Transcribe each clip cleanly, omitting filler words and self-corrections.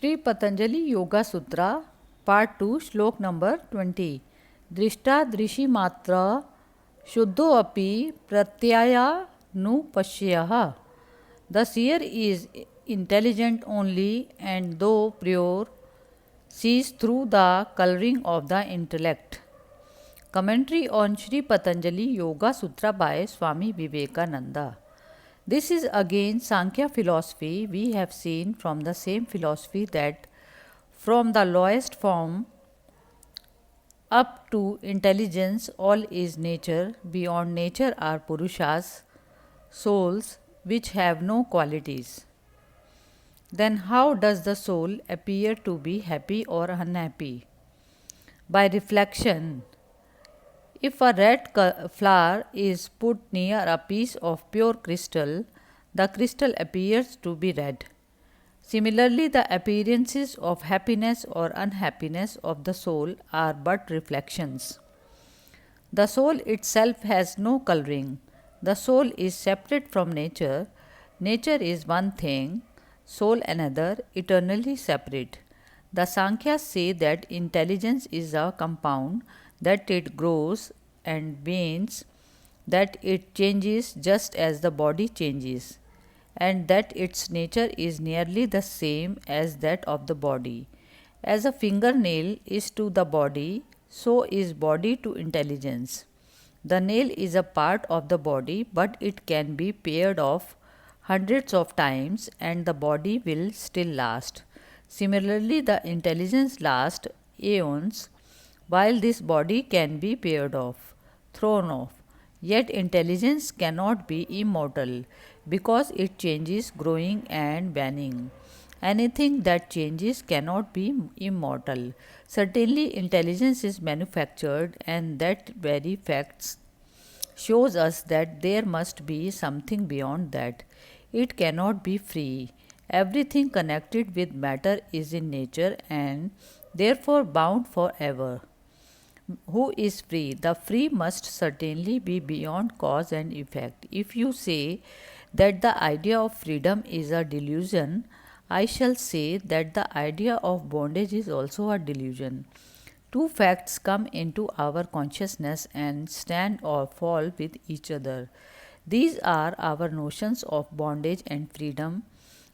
Shri Patanjali Yogasutra, Part 2, Shlok number 20. Drishta Drishi Matra Shuddho Api Pratyaya Nu Pashyaha. The seer is intelligent only, and though pure, sees through the coloring of the intellect. Commentary on Shri Patanjali Yoga Sutra by Swami Vivekananda. This is again Sankhya philosophy. We have seen from the same philosophy that from the lowest form up to intelligence, all is nature. Beyond nature are Purushas, souls which have no qualities. Then, how does the soul appear to be happy or unhappy? By reflection. If a red flower is put near a piece of pure crystal, the crystal appears to be red. Similarly, the appearances of happiness or unhappiness of the soul are but reflections. The soul itself has no coloring. The soul is separate from nature. Nature is one thing, soul another, eternally separate. The Sankhya's say that intelligence is a compound, that it grows and wanes, that it changes just as the body changes, and that its nature is nearly the same as that of the body. As a fingernail is to the body, so is body to intelligence. The nail is a part of the body, but it can be pared off hundreds of times and the body will still last. Similarly, the intelligence lasts aeons, while this body can be pared off, thrown off. Yet intelligence cannot be immortal because it changes, growing and waning. Anything that changes cannot be immortal. Certainly, intelligence is manufactured, and that very fact shows us that there must be something beyond that. It cannot be free. Everything connected with matter is in nature and therefore bound forever. Who is free? The free must certainly be beyond cause and effect. If you say that the idea of freedom is a delusion, I shall say that the idea of bondage is also a delusion. Two facts come into our consciousness and stand or fall with each other. These are our notions of bondage and freedom.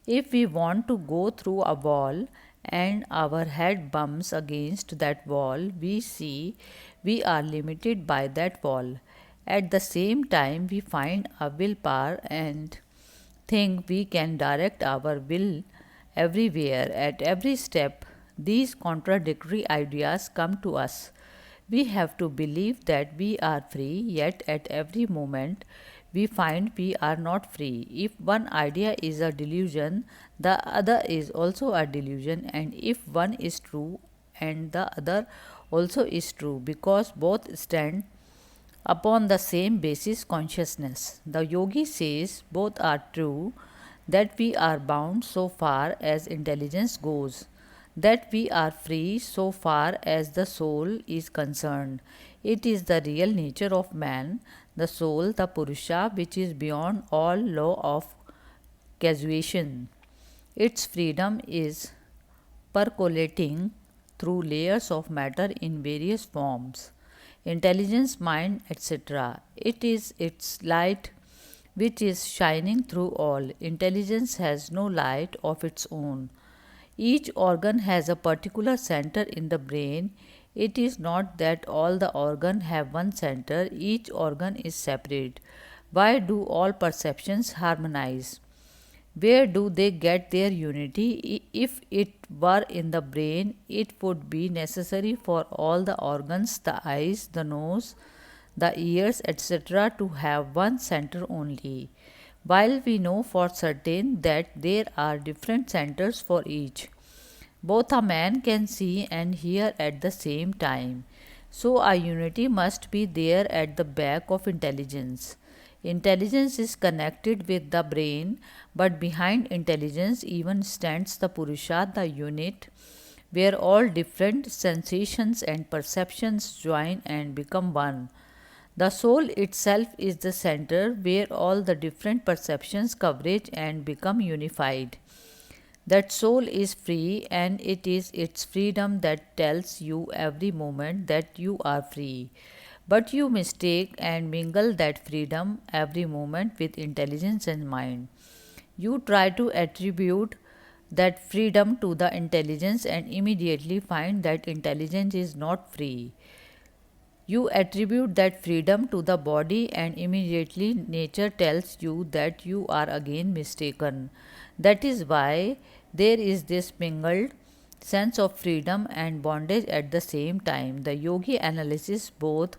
If we want to go through a wall and our head bumps against that wall, we see we are limited by that wall. At the same time, we find a willpower and think we can direct our will everywhere, at every step. These contradictory ideas come to us. We have to believe that we are free, yet at every moment we find we are not free. If one idea is a delusion, the other is also a delusion, and if one is true and the other also is true, because both stand upon the same basis, consciousness. The yogi says both are true, that we are bound so far as intelligence goes, that we are free so far as the soul is concerned. It is the real nature of man, the soul, the Purusha, which is beyond all law of causation. Its freedom is percolating through layers of matter in various forms, intelligence, mind, etc. It is its light which is shining through all. Intelligence has no light of its own. Each organ has a particular center in the brain. It is not that all the organs have one center, each organ is separate. Why do all perceptions harmonize? Where do they get their unity? If it were in the brain, it would be necessary for all the organs, the eyes, the nose, the ears, etc., to have one center only, while we know for certain that there are different centers for each. Both a man can see and hear at the same time. So a unity must be there at the back of intelligence. Intelligence is connected with the brain, but behind intelligence even stands the Purusha, the unit, where all different sensations and perceptions join and become one. The soul itself is the center where all the different perceptions converge and become unified. That soul is free, and it is its freedom that tells you every moment that you are free. But you mistake and mingle that freedom every moment with intelligence and mind. You try to attribute that freedom to the intelligence and immediately find that intelligence is not free. You attribute that freedom to the body, and immediately nature tells you that you are again mistaken. That is why there is this mingled sense of freedom and bondage at the same time. The yogi analyzes both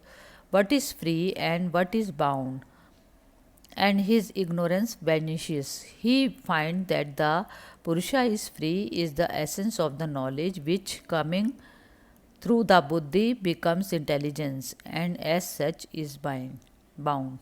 what is free and what is bound, and his ignorance vanishes. He finds that the Purusha is free, is the essence of the knowledge which, coming through the buddhi, becomes intelligence, and as such is bound.